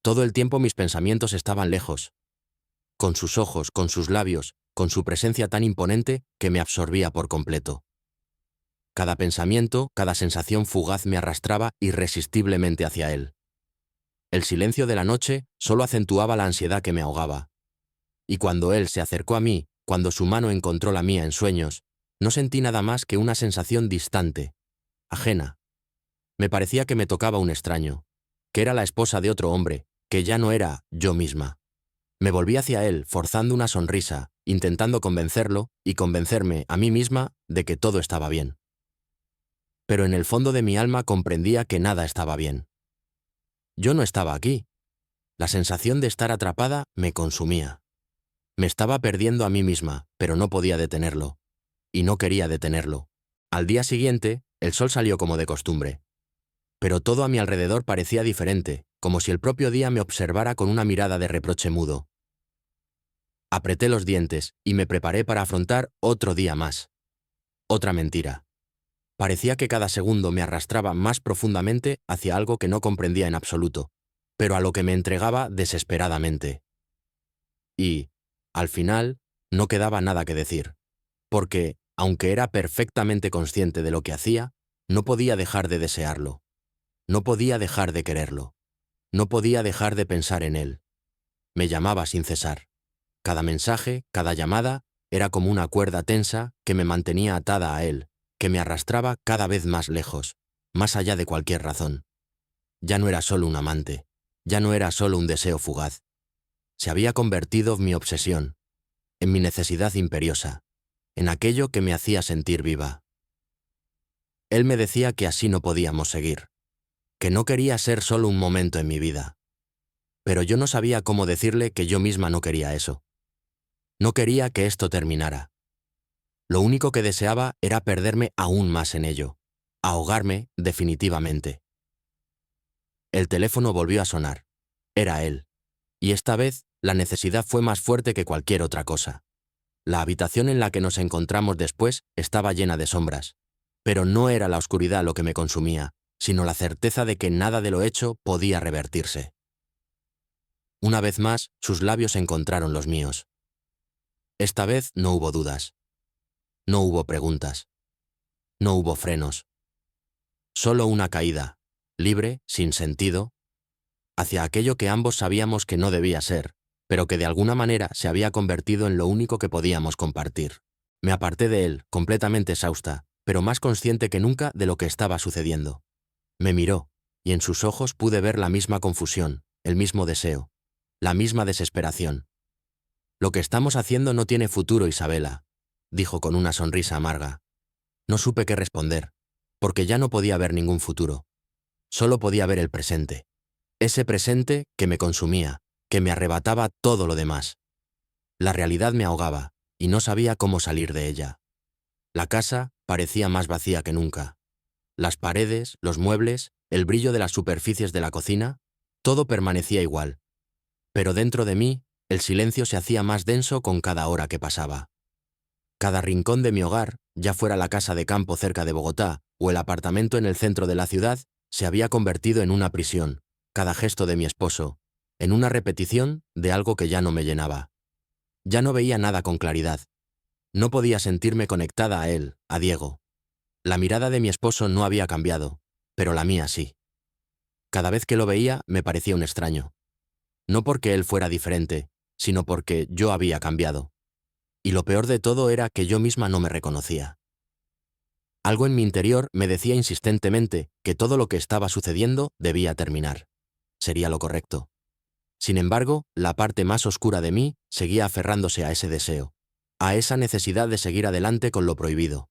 Todo el tiempo mis pensamientos estaban lejos, con sus ojos, con sus labios, con su presencia tan imponente que me absorbía por completo. Cada pensamiento, cada sensación fugaz me arrastraba irresistiblemente hacia él. El silencio de la noche solo acentuaba la ansiedad que me ahogaba. Y cuando él se acercó a mí, cuando su mano encontró la mía en sueños, no sentí nada más que una sensación distante, ajena. Me parecía que me tocaba un extraño, que era la esposa de otro hombre, que ya no era yo misma. Me volví hacia él, forzando una sonrisa, intentando convencerlo y convencerme a mí misma de que todo estaba bien. Pero en el fondo de mi alma comprendía que nada estaba bien. Yo no estaba aquí. La sensación de estar atrapada me consumía. Me estaba perdiendo a mí misma, pero no podía detenerlo. Y no quería detenerlo. Al día siguiente, el sol salió como de costumbre. Pero todo a mi alrededor parecía diferente, como si el propio día me observara con una mirada de reproche mudo. Apreté los dientes y me preparé para afrontar otro día más. Otra mentira. Parecía que cada segundo me arrastraba más profundamente hacia algo que no comprendía en absoluto, pero a lo que me entregaba desesperadamente. Y, al final, no quedaba nada que decir, porque, aunque era perfectamente consciente de lo que hacía, no podía dejar de desearlo. No podía dejar de quererlo. No podía dejar de pensar en él. Me llamaba sin cesar. Cada mensaje, cada llamada, era como una cuerda tensa que me mantenía atada a él, que me arrastraba cada vez más lejos, más allá de cualquier razón. Ya no era solo un amante, ya no era solo un deseo fugaz. Se había convertido en mi obsesión, en mi necesidad imperiosa, en aquello que me hacía sentir viva. Él me decía que así no podíamos seguir, que no quería ser solo un momento en mi vida. Pero yo no sabía cómo decirle que yo misma no quería eso. No quería que esto terminara. Lo único que deseaba era perderme aún más en ello, ahogarme definitivamente. El teléfono volvió a sonar. Era él. Y esta vez, la necesidad fue más fuerte que cualquier otra cosa. La habitación en la que nos encontramos después estaba llena de sombras. Pero no era la oscuridad lo que me consumía, sino la certeza de que nada de lo hecho podía revertirse. Una vez más, sus labios encontraron los míos. Esta vez no hubo dudas. No hubo preguntas. No hubo frenos. Solo una caída, libre, sin sentido, hacia aquello que ambos sabíamos que no debía ser, pero que de alguna manera se había convertido en lo único que podíamos compartir. Me aparté de él, completamente exhausta, pero más consciente que nunca de lo que estaba sucediendo. Me miró, y en sus ojos pude ver la misma confusión, el mismo deseo, la misma desesperación. Lo que estamos haciendo no tiene futuro, Isabela, dijo con una sonrisa amarga. No supe qué responder, porque ya no podía ver ningún futuro. Solo podía ver el presente. Ese presente que me consumía, que me arrebataba todo lo demás. La realidad me ahogaba, y no sabía cómo salir de ella. La casa parecía más vacía que nunca. Las paredes, los muebles, el brillo de las superficies de la cocina, todo permanecía igual. Pero dentro de mí, el silencio se hacía más denso con cada hora que pasaba. Cada rincón de mi hogar, ya fuera la casa de campo cerca de Bogotá o el apartamento en el centro de la ciudad, se había convertido en una prisión, cada gesto de mi esposo, en una repetición de algo que ya no me llenaba. Ya no veía nada con claridad. No podía sentirme conectada a él, a Diego. La mirada de mi esposo no había cambiado, pero la mía sí. Cada vez que lo veía me parecía un extraño. No porque él fuera diferente, sino porque yo había cambiado. Y lo peor de todo era que yo misma no me reconocía. Algo en mi interior me decía insistentemente que todo lo que estaba sucediendo debía terminar. Sería lo correcto. Sin embargo, la parte más oscura de mí seguía aferrándose a ese deseo, a esa necesidad de seguir adelante con lo prohibido.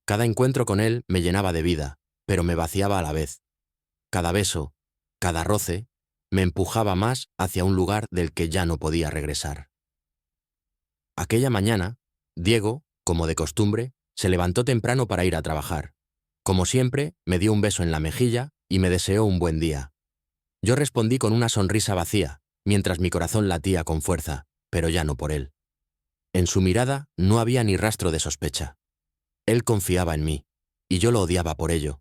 Cada encuentro con él me llenaba de vida, pero me vaciaba a la vez. Cada beso, cada roce, me empujaba más hacia un lugar del que ya no podía regresar. Aquella mañana, Diego, como de costumbre, se levantó temprano para ir a trabajar. Como siempre, me dio un beso en la mejilla y me deseó un buen día. Yo respondí con una sonrisa vacía, mientras mi corazón latía con fuerza, pero ya no por él. En su mirada no había ni rastro de sospecha. Él confiaba en mí, y yo lo odiaba por ello.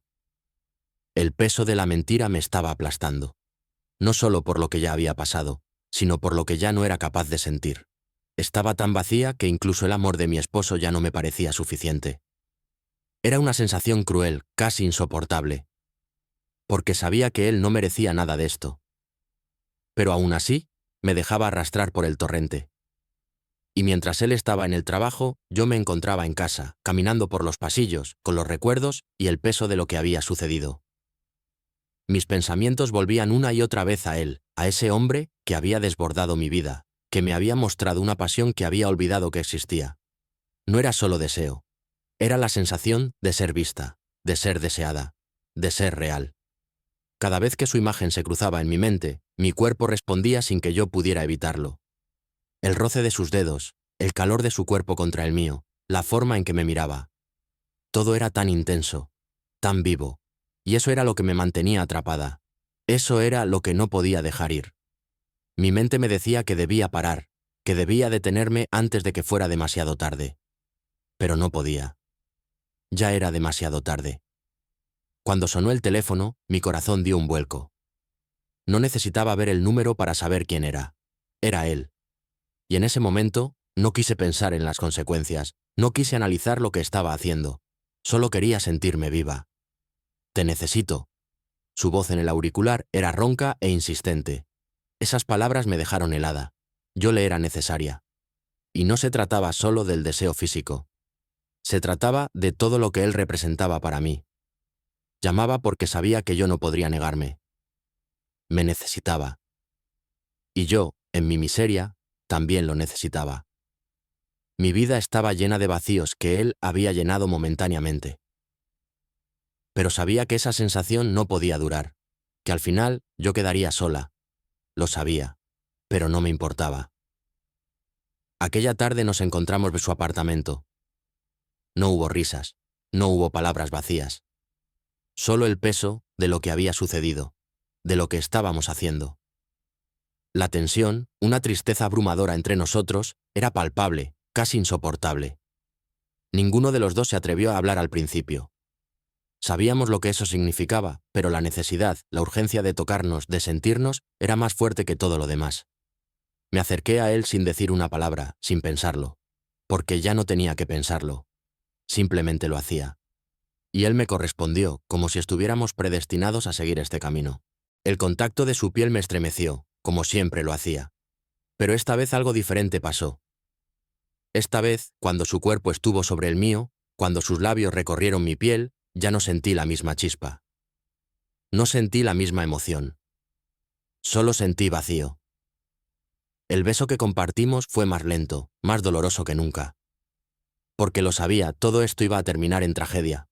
El peso de la mentira me estaba aplastando. No solo por lo que ya había pasado, sino por lo que ya no era capaz de sentir. Estaba tan vacía que incluso el amor de mi esposo ya no me parecía suficiente. Era una sensación cruel, casi insoportable, porque sabía que él no merecía nada de esto. Pero aún así, me dejaba arrastrar por el torrente. Y mientras él estaba en el trabajo, yo me encontraba en casa, caminando por los pasillos, con los recuerdos y el peso de lo que había sucedido. Mis pensamientos volvían una y otra vez a él, a ese hombre que había desbordado mi vida, que me había mostrado una pasión que había olvidado que existía. No era solo deseo, era la sensación de ser vista, de ser deseada, de ser real. Cada vez que su imagen se cruzaba en mi mente, mi cuerpo respondía sin que yo pudiera evitarlo. El roce de sus dedos, el calor de su cuerpo contra el mío, la forma en que me miraba. Todo era tan intenso, tan vivo, y eso era lo que me mantenía atrapada. Eso era lo que no podía dejar ir. Mi mente me decía que debía parar, que debía detenerme antes de que fuera demasiado tarde. Pero no podía. Ya era demasiado tarde. Cuando sonó el teléfono, mi corazón dio un vuelco. No necesitaba ver el número para saber quién era. Era él. Y en ese momento, no quise pensar en las consecuencias, no quise analizar lo que estaba haciendo. Solo quería sentirme viva. «Te necesito». Su voz en el auricular era ronca e insistente. Esas palabras me dejaron helada. Yo le era necesaria. Y no se trataba solo del deseo físico. Se trataba de todo lo que él representaba para mí. Llamaba porque sabía que yo no podría negarme. Me necesitaba. Y yo, en mi miseria, también lo necesitaba. Mi vida estaba llena de vacíos que él había llenado momentáneamente. Pero sabía que esa sensación no podía durar, que al final yo quedaría sola. Lo sabía, pero no me importaba. Aquella tarde nos encontramos en su apartamento. No hubo risas, no hubo palabras vacías. Solo el peso de lo que había sucedido, de lo que estábamos haciendo. La tensión, una tristeza abrumadora entre nosotros, era palpable, casi insoportable. Ninguno de los dos se atrevió a hablar al principio. Sabíamos lo que eso significaba, pero la necesidad, la urgencia de tocarnos, de sentirnos, era más fuerte que todo lo demás. Me acerqué a él sin decir una palabra, sin pensarlo, porque ya no tenía que pensarlo. Simplemente lo hacía. Y él me correspondió, como si estuviéramos predestinados a seguir este camino. El contacto de su piel me estremeció, como siempre lo hacía. Pero esta vez algo diferente pasó. Esta vez, cuando su cuerpo estuvo sobre el mío, cuando sus labios recorrieron mi piel, ya no sentí la misma chispa. No sentí la misma emoción. Solo sentí vacío. El beso que compartimos fue más lento, más doloroso que nunca. Porque lo sabía, todo esto iba a terminar en tragedia.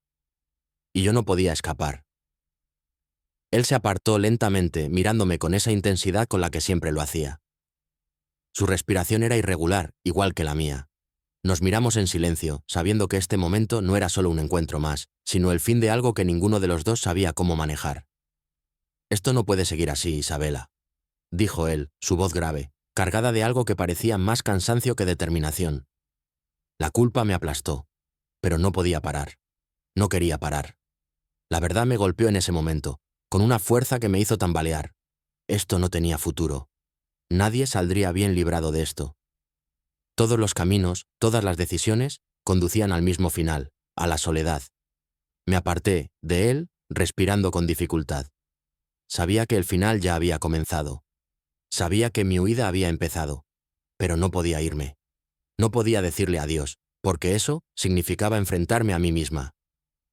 Y yo no podía escapar. Él se apartó lentamente, mirándome con esa intensidad con la que siempre lo hacía. Su respiración era irregular, igual que la mía. Nos miramos en silencio, sabiendo que este momento no era solo un encuentro más, sino el fin de algo que ninguno de los dos sabía cómo manejar. «Esto no puede seguir así, Isabela», dijo él, su voz grave, cargada de algo que parecía más cansancio que determinación. La culpa me aplastó, pero no podía parar. No quería parar. La verdad me golpeó en ese momento, con una fuerza que me hizo tambalear. Esto no tenía futuro. Nadie saldría bien librado de esto. Todos los caminos, todas las decisiones, conducían al mismo final, a la soledad. Me aparté de él, respirando con dificultad. Sabía que el final ya había comenzado. Sabía que mi huida había empezado, pero no podía irme. No podía decirle adiós, porque eso significaba enfrentarme a mí misma.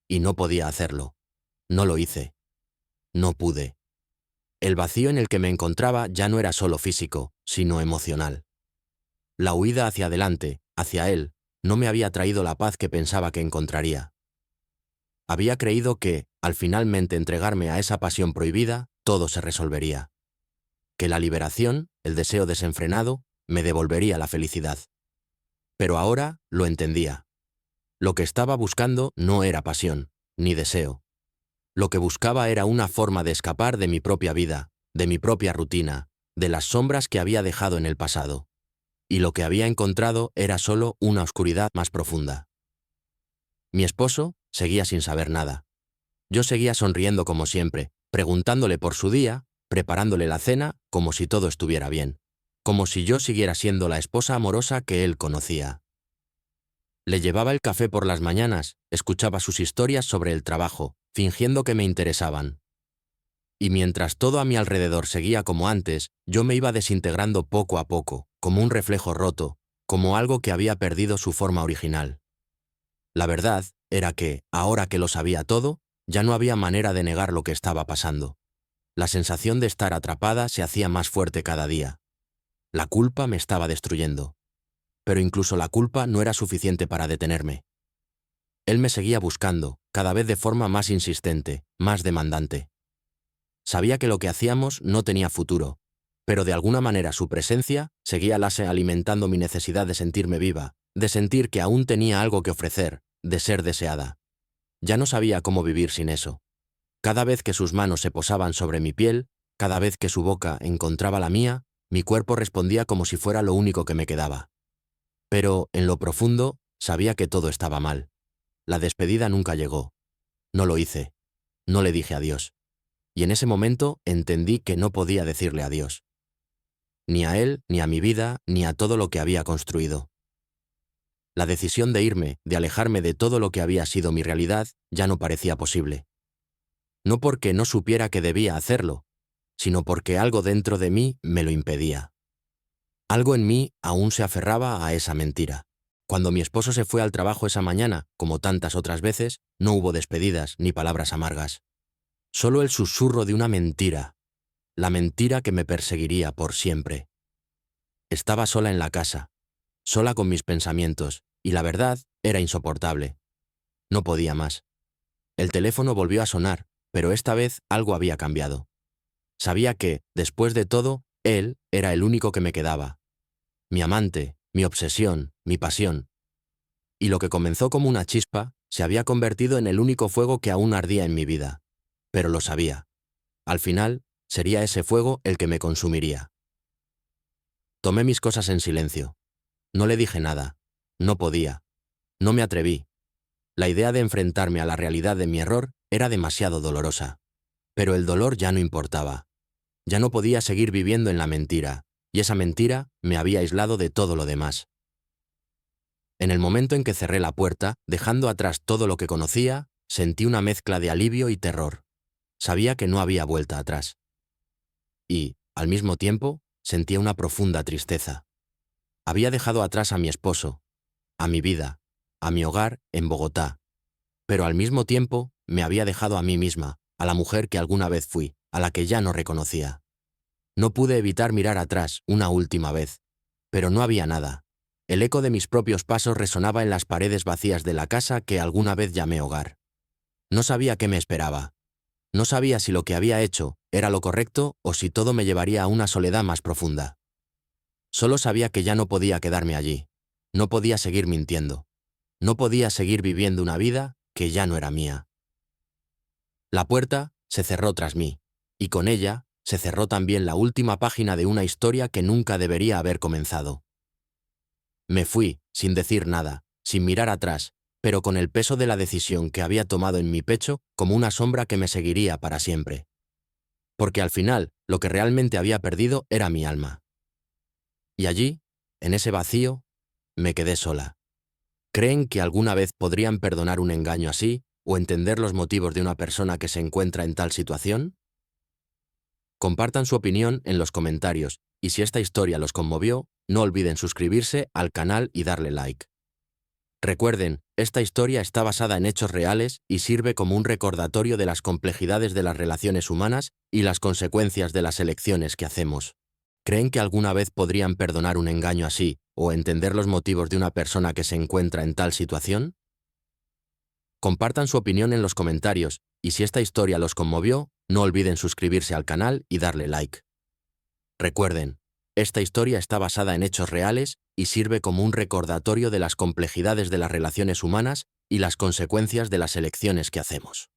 Y no podía hacerlo. No lo hice. No pude. El vacío en el que me encontraba ya no era solo físico, sino emocional. La huida hacia adelante, hacia él, no me había traído la paz que pensaba que encontraría. Había creído que, al finalmente entregarme a esa pasión prohibida, todo se resolvería. Que la liberación, el deseo desenfrenado, me devolvería la felicidad. Pero ahora lo entendía. Lo que estaba buscando no era pasión, ni deseo. Lo que buscaba era una forma de escapar de mi propia vida, de mi propia rutina, de las sombras que había dejado en el pasado. Y lo que había encontrado era solo una oscuridad más profunda. Mi esposo seguía sin saber nada. Yo seguía sonriendo como siempre, preguntándole por su día, preparándole la cena, como si todo estuviera bien, como si yo siguiera siendo la esposa amorosa que él conocía. Le llevaba el café por las mañanas, escuchaba sus historias sobre el trabajo, fingiendo que me interesaban. Y mientras todo a mi alrededor seguía como antes, yo me iba desintegrando poco a poco, como un reflejo roto, como algo que había perdido su forma original. La verdad era que, ahora que lo sabía todo, ya no había manera de negar lo que estaba pasando. La sensación de estar atrapada se hacía más fuerte cada día. La culpa me estaba destruyendo. Pero incluso la culpa no era suficiente para detenerme. Él me seguía buscando, cada vez de forma más insistente, más demandante. Sabía que lo que hacíamos no tenía futuro, pero de alguna manera su presencia seguía alimentando mi necesidad de sentirme viva, de sentir que aún tenía algo que ofrecer, de ser deseada. Ya no sabía cómo vivir sin eso. Cada vez que sus manos se posaban sobre mi piel, cada vez que su boca encontraba la mía, mi cuerpo respondía como si fuera lo único que me quedaba. Pero, en lo profundo, sabía que todo estaba mal. La despedida nunca llegó. No lo hice. No le dije adiós. Y en ese momento entendí que no podía decirle adiós. Ni a él, ni a mi vida, ni a todo lo que había construido. La decisión de irme, de alejarme de todo lo que había sido mi realidad, ya no parecía posible. No porque no supiera que debía hacerlo, sino porque algo dentro de mí me lo impedía. Algo en mí aún se aferraba a esa mentira. Cuando mi esposo se fue al trabajo esa mañana, como tantas otras veces, no hubo despedidas ni palabras amargas. Solo el susurro de una mentira, la mentira que me perseguiría por siempre. Estaba sola en la casa, sola con mis pensamientos, y la verdad era insoportable. No podía más. El teléfono volvió a sonar, pero esta vez algo había cambiado. Sabía que, después de todo, él era el único que me quedaba. Mi amante, mi obsesión, mi pasión. Y lo que comenzó como una chispa, se había convertido en el único fuego que aún ardía en mi vida. Pero lo sabía. Al final, sería ese fuego el que me consumiría. Tomé mis cosas en silencio. No le dije nada. No podía. No me atreví. La idea de enfrentarme a la realidad de mi error era demasiado dolorosa. Pero el dolor ya no importaba. Ya no podía seguir viviendo en la mentira, y esa mentira me había aislado de todo lo demás. En el momento en que cerré la puerta, dejando atrás todo lo que conocía, sentí una mezcla de alivio y terror. Sabía que no había vuelta atrás. Y, al mismo tiempo, sentía una profunda tristeza. Había dejado atrás a mi esposo, a mi vida, a mi hogar en Bogotá. Pero al mismo tiempo, me había dejado a mí misma, a la mujer que alguna vez fui, a la que ya no reconocía. No pude evitar mirar atrás una última vez, pero no había nada. El eco de mis propios pasos resonaba en las paredes vacías de la casa que alguna vez llamé hogar. No sabía qué me esperaba. No sabía si lo que había hecho era lo correcto o si todo me llevaría a una soledad más profunda. Solo sabía que ya no podía quedarme allí. No podía seguir mintiendo. No podía seguir viviendo una vida que ya no era mía. La puerta se cerró tras mí, y con ella se cerró también la última página de una historia que nunca debería haber comenzado. Me fui, sin decir nada, sin mirar atrás, pero con el peso de la decisión que había tomado en mi pecho como una sombra que me seguiría para siempre. Porque al final, lo que realmente había perdido era mi alma. Y allí, en ese vacío, me quedé sola. ¿Creen que alguna vez podrían perdonar un engaño así o entender los motivos de una persona que se encuentra en tal situación? Compartan su opinión en los comentarios y si esta historia los conmovió, no olviden suscribirse al canal y darle like. Recuerden, esta historia está basada en hechos reales y sirve como un recordatorio de las complejidades de las relaciones humanas y las consecuencias de las elecciones que hacemos. ¿Creen que alguna vez podrían perdonar un engaño así o entender los motivos de una persona que se encuentra en tal situación? Compartan su opinión en los comentarios y si esta historia los conmovió, no olviden suscribirse al canal y darle like. Recuerden, esta historia está basada en hechos reales y sirve como un recordatorio de las complejidades de las relaciones humanas y las consecuencias de las elecciones que hacemos.